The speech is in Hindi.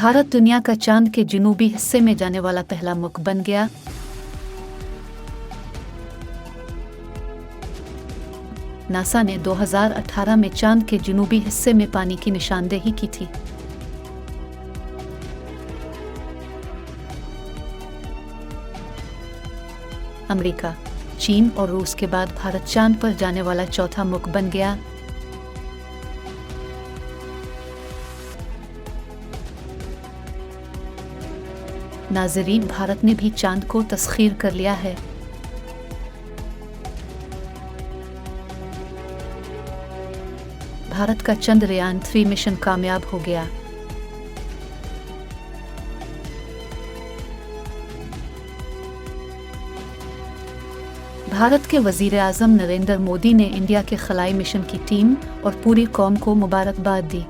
भारत दुनिया का चांद के जनूबी हिस्से में जाने वाला पहला मुल्क बन गया। नासा ने 2018 में चांद के जनूबी हिस्से में पानी की निशानदेही की थी। अमेरिका, चीन और रूस के बाद भारत चांद पर जाने वाला चौथा मुल्क बन गया। नाज़रीन, भारत ने भी चांद को तस्खीर कर लिया है। भारत का चंद्रयान 3 मिशन कामयाब हो गया। भारत के वज़ीर आज़म नरेंद्र मोदी ने इंडिया के खलाई मिशन की टीम और पूरी कौम को मुबारकबाद दी।